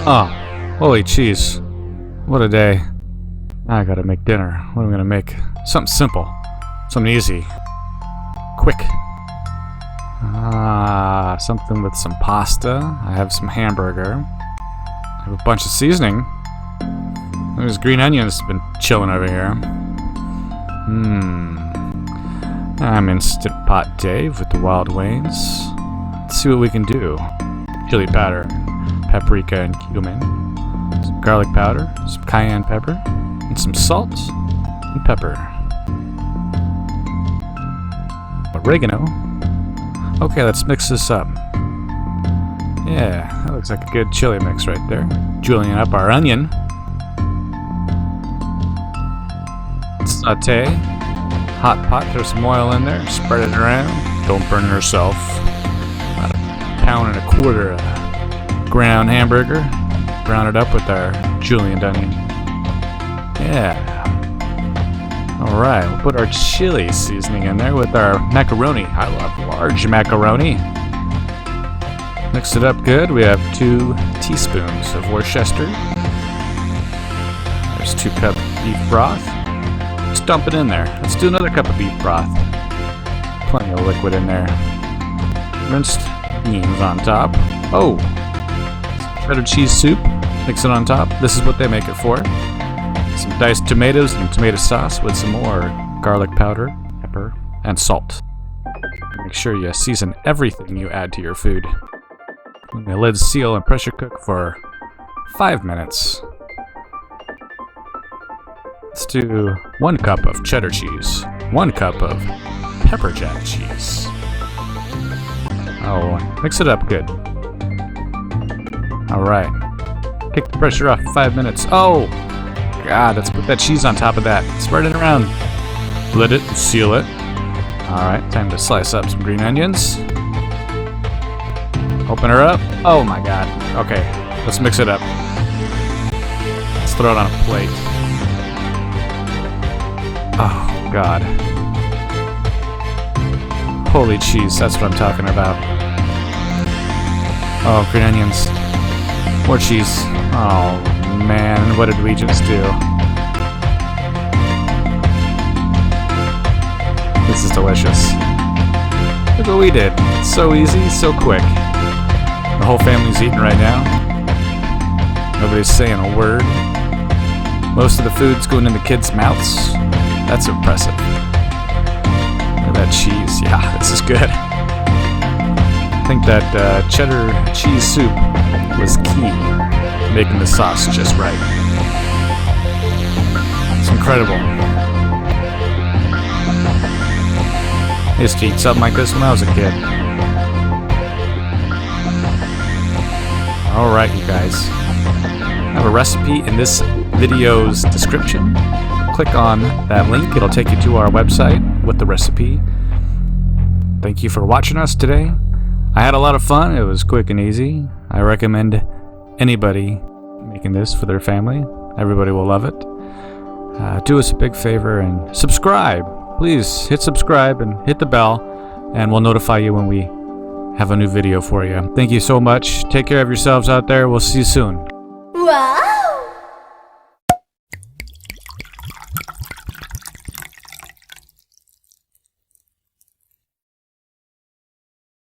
Oh, holy cheese. What a day. I gotta make dinner. What am I gonna make? Something simple. Something easy. Quick. Something with some pasta. I have some hamburger. I have a bunch of seasoning. There's green onions been chilling over here. I'm Instant Pot Dave with Thewildwaynes. Let's see what we can do. Chili powder, paprika and cumin, some garlic powder, some cayenne pepper, and some salt and pepper. Oregano. Okay, let's mix this up. Yeah, that looks like a good chili mix right there. Julienne up our onion. Saute. Hot pot, throw some oil in there, spread it around. Don't burn yourself. About a pound and a quarter of ground hamburger. Brown it up with our julienne onion. Yeah. Alright, we'll put our chili seasoning in there with our macaroni. I love large macaroni. Mix it up good. We have 2 teaspoons of Worcester. There's 2 cups of beef broth. Let's dump it in there. Let's do another cup of beef broth. Plenty of liquid in there. Rinsed beans on top. Oh! Cheddar cheese soup. Mix it on top. This is what they make it for. Some diced tomatoes and tomato sauce with some more garlic powder, pepper, and salt. Make sure you season everything you add to your food. The lids seal and pressure cook for 5 minutes. Let's do 1 cup of cheddar cheese, 1 cup of pepper jack cheese. Oh, mix it up good. Alright. Kick the pressure off 5 minutes. Oh! God, let's put that cheese on top of that. Spread it around. Lid it and seal it. Alright, time to slice up some green onions. Open her up. Oh my god. Okay, let's mix it up. Let's throw it on a plate. Oh god. Holy cheese, that's what I'm talking about. Oh, green onions. More cheese. Oh man, what did we just do? This is delicious. Look what we did. So easy, so quick. The whole family's eating right now. Nobody's saying a word. Most of the food's going in the kids' mouths. That's impressive. Look at that cheese. Yeah, this is good. I think that cheddar cheese soup was key to making the sauce just right. It's incredible. I used to eat something like this when I was a kid. Alright, you guys. I have a recipe in this video's description. Click on that link. It'll take you to our website with the recipe. Thank you for watching us today. I had a lot of fun. It was quick and easy. I recommend anybody making this for their family. Everybody will love it. Do us a big favor and subscribe. Please hit subscribe and hit the bell, and we'll notify you when we have a new video for you. Thank you so much. Take care of yourselves out there. We'll see you soon. Wow!